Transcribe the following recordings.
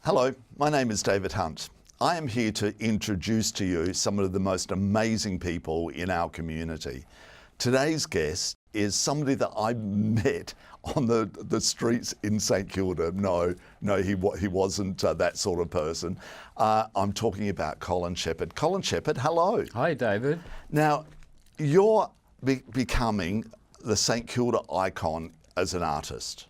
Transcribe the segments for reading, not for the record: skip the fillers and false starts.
Hello, my name is David Hunt. I am here to introduce to you some of the most amazing people in our community. Today's guest is somebody that I met on the streets in St Kilda. No, he wasn't that sort of person. I'm talking about Colin Sheppard. Colin Sheppard, hello. Hi, David. Now, you're becoming the St Kilda icon as an artist.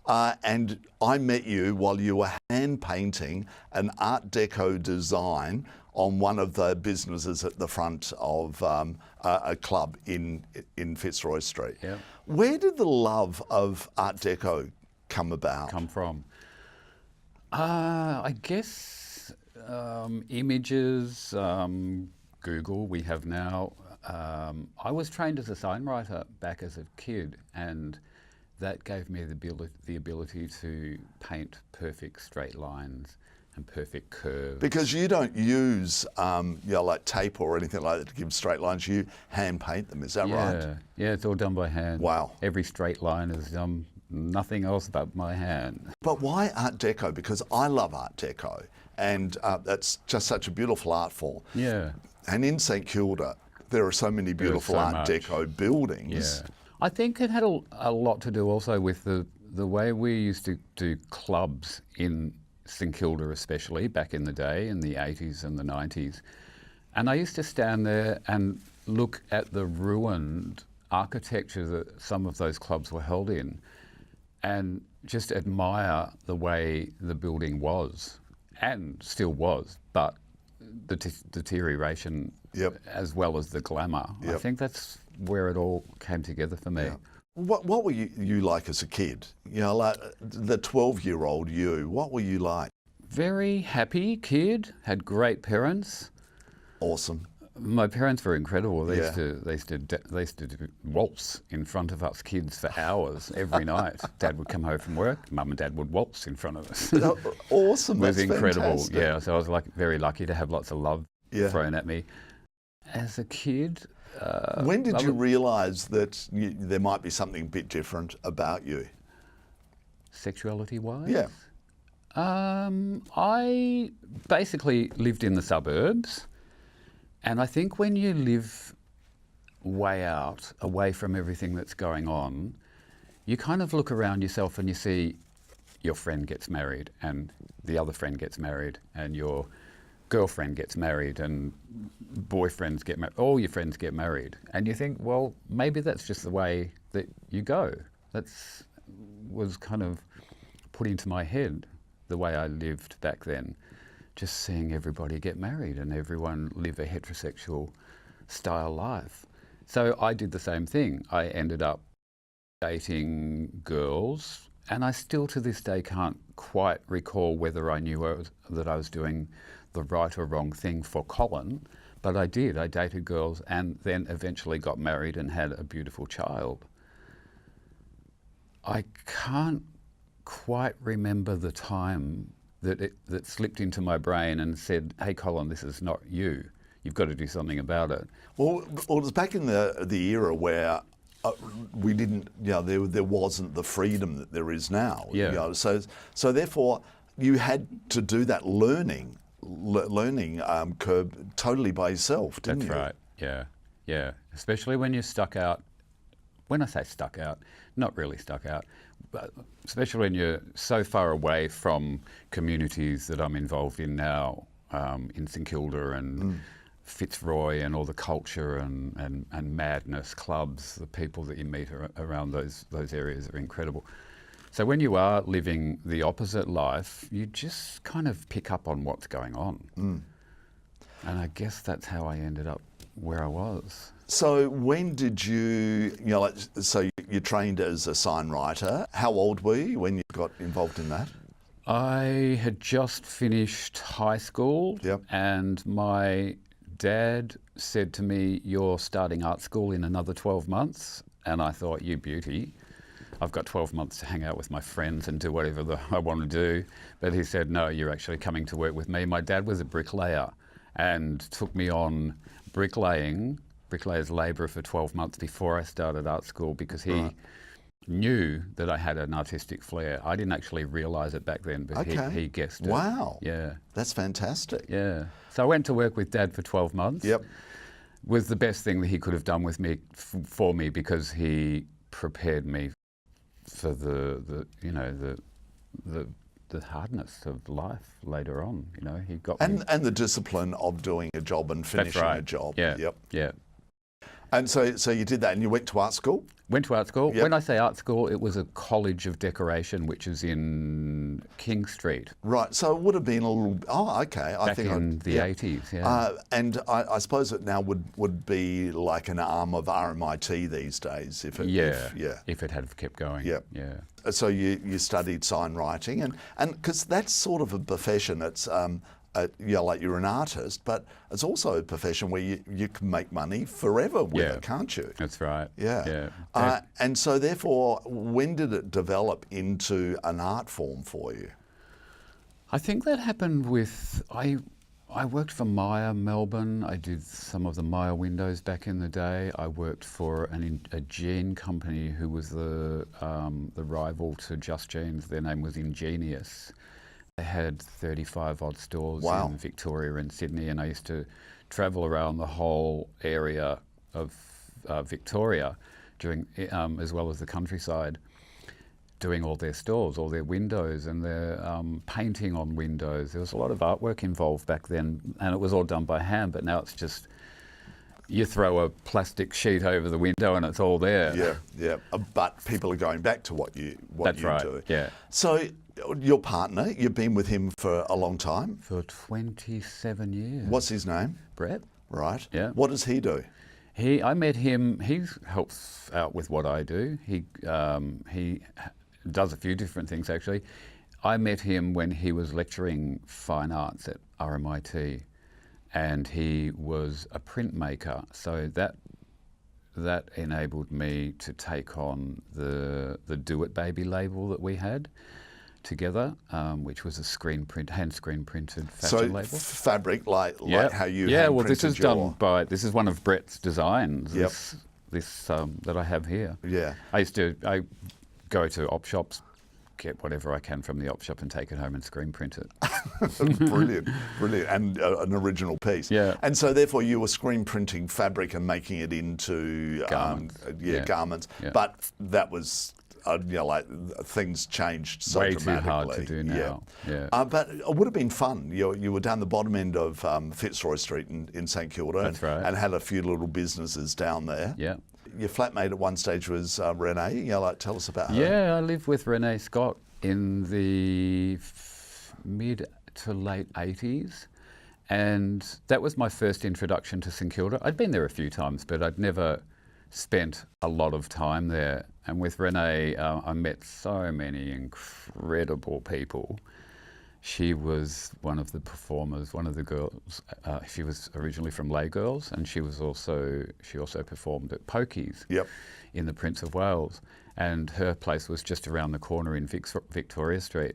And I met you while you were hand painting an Art Deco design on one of the businesses at the front of a club in Fitzroy Street. Yep. Where did the love of Art Deco come about? Come from? I guess images, Google we have now. I was trained as a sign writer back as a kid, and that gave me the ability to paint perfect straight lines and perfect curves. Because you don't use like tape or anything like that to give straight lines, you hand paint them, is that right? Yeah, it's all done by hand. Wow. Every straight line is nothing else but my hand. But why Art Deco? Because I love Art Deco, and that's just such a beautiful art form. Yeah. And in St Kilda, there are so many beautiful Art Deco buildings. Yeah. I think it had a lot to do also with the way we used to do clubs in St Kilda, especially back in the day, in the 80s and the 90s. And I used to stand there and look at the ruined architecture that some of those clubs were held in and just admire the way the building was, and still was, but the deterioration as well as the glamour. I think that's where it all came together for me. Yeah. What were you like as a kid? You know, like the 12-year-old you, what were you like? Very happy kid, had great parents. Awesome. My parents were incredible. They used to do waltz in front of us kids for hours every night. Dad would come home from work, Mum and Dad would waltz in front of us. Awesome. It was That's incredible. fantastic. Yeah, so I was very lucky to have lots of love thrown at me. As a kid, when did you realise that there might be something a bit different about you? Sexuality-wise? Yeah. I basically lived in the suburbs, and I think when you live way out, away from everything that's going on, you kind of look around yourself and you see your friend gets married, and the other friend gets married, and your girlfriend gets married, and boyfriends get married, all your friends get married. And you think, well, maybe that's just the way that you go. Was kind of put into my head the way I lived back then, just seeing everybody get married and everyone live a heterosexual style life. So I did the same thing. I ended up dating girls, and I still to this day can't quite recall whether I knew that I was doing the right or wrong thing for Colin, but I did. I dated girls and then eventually got married and had a beautiful child. I can't quite remember the time that slipped into my brain and said, hey Colin, this is not you. You've got to do something about it. Well, it was back in the era where we didn't, there wasn't the freedom that there is now. Yeah. So therefore, you had to do that learning curve totally by yourself, didn't you? That's right. Yeah. Especially when you're stuck out. When I say stuck out, not really stuck out, but especially when you're so far away from communities that I'm involved in now, in St Kilda and Fitzroy, and all the culture and madness clubs. The people that you meet around those areas are incredible. So when you are living the opposite life, you just kind of pick up on what's going on. And I guess that's how I ended up where I was. So when did you so you trained as a sign writer. How old were you when you got involved in that? I had just finished high school, and my dad said to me, you're starting art school in another 12 months. And I thought, you beauty. I've got 12 months to hang out with my friends and do whatever I want to do. But he said, no, you're actually coming to work with me. My dad was a bricklayer and took me on bricklayer's labour for 12 months before I started art school, because he knew that I had an artistic flair. I didn't actually realise it back then, but Okay. he guessed it. Wow. Yeah. That's fantastic. Yeah. So I went to work with Dad for 12 months. Yep. Was the best thing that he could have done with me for me, because he prepared me for the hardness of life later on. You know, he got me. And the discipline of doing a job and finishing That's right. a job. Yeah. Yep. Yeah. And so you did that, and you went to art school? Went to art school. Yep. When I say art school, it was a college of decoration, which is in King Street. Right. So it would have been a little. Oh, okay. Back in the 80s. Yeah. And I suppose it now would be like an arm of RMIT these days, if it. If it had kept going. Yep. Yeah. So you studied sign writing, and because that's sort of a profession. It's like you're an artist, but it's also a profession where you can make money forever with it, can't you? That's right. Yeah. Yeah. And so therefore, when did it develop into an art form for you? I think that happened with, I worked for Myer Melbourne. I did some of the Myer windows back in the day. I worked for a jean company who was the rival to Just Jeans. Their name was Ingenious. They had 35 odd stores in Victoria and Sydney, and I used to travel around the whole area of Victoria, doing as well as the countryside, doing all their stores, all their windows, and their painting on windows. There was a lot of artwork involved back then, and it was all done by hand. But now it's just you throw a plastic sheet over the window and it's all there. Yeah. But people are going back to what you do. Yeah. So your partner, you've been with him for a long time? For 27 years. What's his name? Brett. Right. Yeah. What does he do? I met him. He helps out with what I do. He does a few different things actually. I met him when he was lecturing fine arts at RMIT, and he was a printmaker. So that enabled me to take on the Do It Baby label that we had together, which was a hand screen printed fashion label. Fabric, like how you well, this is done by, this is one of Brett's designs. Yep. This that I have here. Yeah. I go to op shops, get whatever I can from the op shop and take it home and screen print it. Brilliant, and an original piece. Yeah. And so therefore you were screen printing fabric and making it into garments. Garments. Yeah. But that was things changed so way dramatically. too hard to do now. Yeah. But it would have been fun. You were down the bottom end of Fitzroy Street in St Kilda. That's right. And had a few little businesses down there. Yeah. Your flatmate at one stage was Renee. Tell us about her. Yeah, I lived with Renee Scott in the mid to late 80s. And that was my first introduction to St Kilda. I'd been there a few times, but I'd never spent a lot of time there. And with Renee, I met so many incredible people. She was one of the performers, one of the girls. She was originally from Lay Girls, and she also performed at Pokies in the Prince of Wales. And her place was just around the corner in Victoria Street.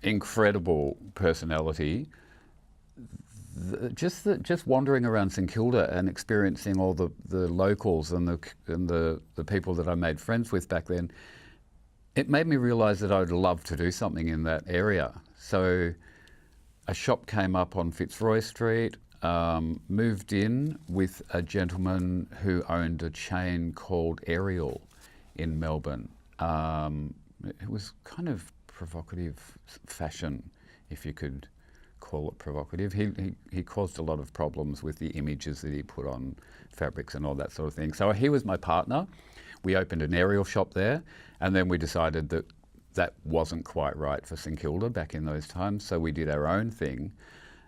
Incredible personality. Just wandering around St Kilda and experiencing all the locals and the people that I made friends with back then, it made me realise that I'd love to do something in that area. So a shop came up on Fitzroy Street, moved in with a gentleman who owned a chain called Ariel in Melbourne. It was kind of provocative fashion, if you could call it provocative. He caused a lot of problems with the images that he put on fabrics and all that sort of thing. So he was my partner. We opened an Ariel shop there, and then we decided that that wasn't quite right for St Kilda back in those times, so we did our own thing.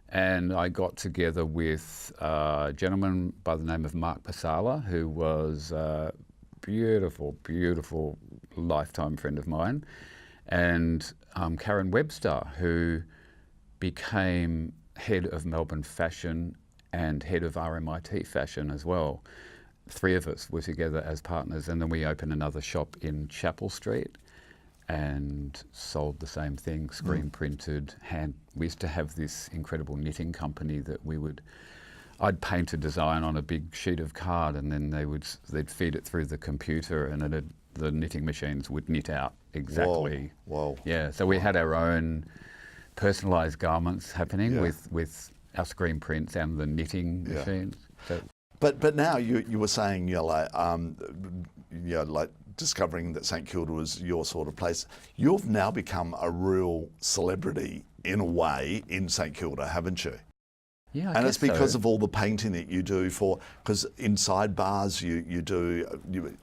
And I got together with a gentleman by the name of Mark Pasala, who was a beautiful, beautiful lifetime friend of mine, and Karen Webster, who became head of Melbourne Fashion and head of RMIT Fashion as well. Three of us were together as partners, and then we opened another shop in Chapel Street and sold the same thing, screen printed, we used to have this incredible knitting company that we would I'd paint a design on a big sheet of card, and then they'd feed it through the computer, and the knitting machines would knit out exactly. Whoa. Yeah, so we had our own personalised garments happening with our screen prints and the knitting machines. So, But now you were saying like discovering that St Kilda was your sort of place. You've now become a real celebrity in a way in St Kilda, haven't you? yeah, And it's because of all the painting that you do because inside bars you do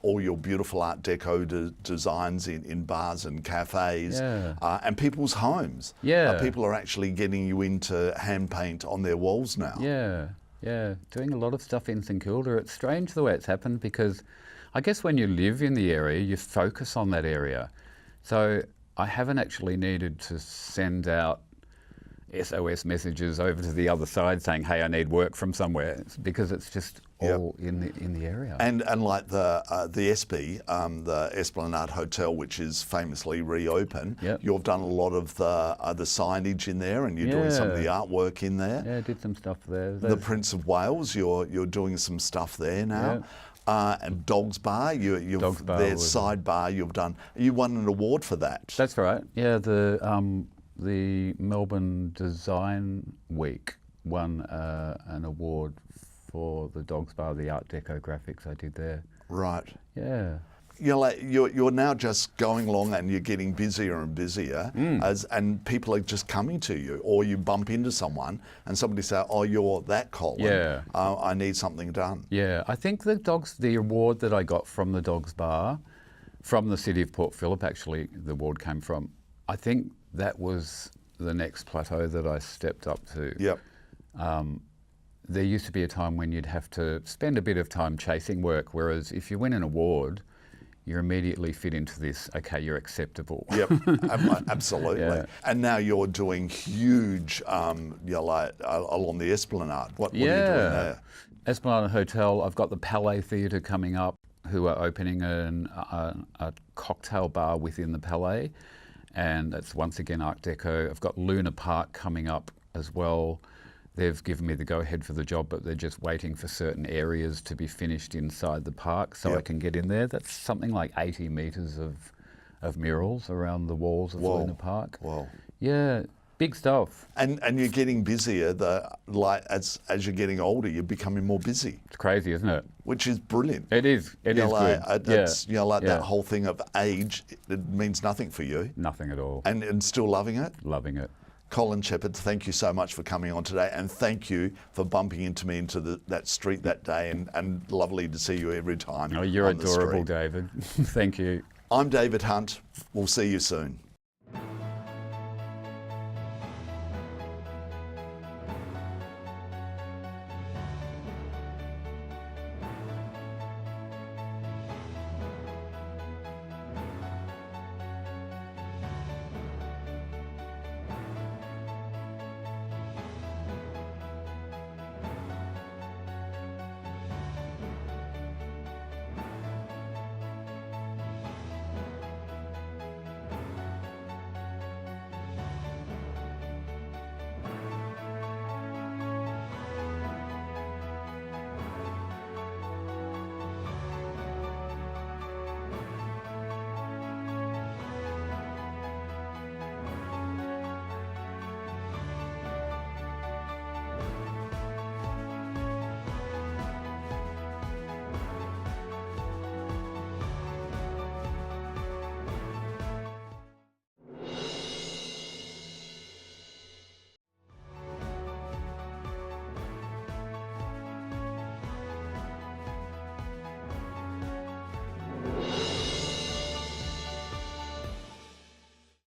all your beautiful Art Deco designs in bars and cafes and people's homes. Yeah. People are actually getting you into hand paint on their walls now. Yeah, doing a lot of stuff in St Kilda. It's strange the way it's happened, because I guess when you live in the area, you focus on that area. So I haven't actually needed to send out SOS messages over to the other side saying, hey, I need work from somewhere, because it's just all in the area. And like the Espy, the Esplanade Hotel, which is famously reopened, you've done a lot of the signage in there, and you're doing some of the artwork in there. Yeah, I did some stuff there. The Prince of Wales, you're doing some stuff there now. And Dogs Bar, their side bar you've done. You won an award for that. That's right. Yeah, the Melbourne Design Week won an award for the Dogs Bar, the Art Deco graphics I did there. Right. Yeah. You're now just going along and you're getting busier and busier, and people are just coming to you, or you bump into someone and somebody say, "Oh, you're that Colin. Yeah. I need something done." Yeah, I think the award that I got from the Dogs Bar, from the city of Port Phillip, actually, the award came from. I think that was the next plateau that I stepped up to. Yep. There used to be a time when you'd have to spend a bit of time chasing work, whereas if you win an award, you're immediately fit into this, okay, you're acceptable. Yep, absolutely. Yeah. And now you're doing huge, along the Esplanade. What are you doing there? Esplanade Hotel, I've got the Palais Theatre coming up, who are opening a cocktail bar within the Palais, and that's once again Art Deco. I've got Luna Park coming up as well. They've given me the go-ahead for the job, but they're just waiting for certain areas to be finished inside the park so I can get in there. That's something like 80 metres of murals around the walls of Luna Park. Wow. Yeah, big stuff. And you're getting busier. As you're getting older, you're becoming more busy. It's crazy, isn't it? Which is brilliant. It is. It is good. That whole thing of age, it means nothing for you. Nothing at all. And still loving it? Loving it. Colin Sheppard, thank you so much for coming on today, and thank you for bumping into me into that street that day, and lovely to see you every time. Oh, you're adorable, David. Thank you. I'm David Hunt. We'll see you soon.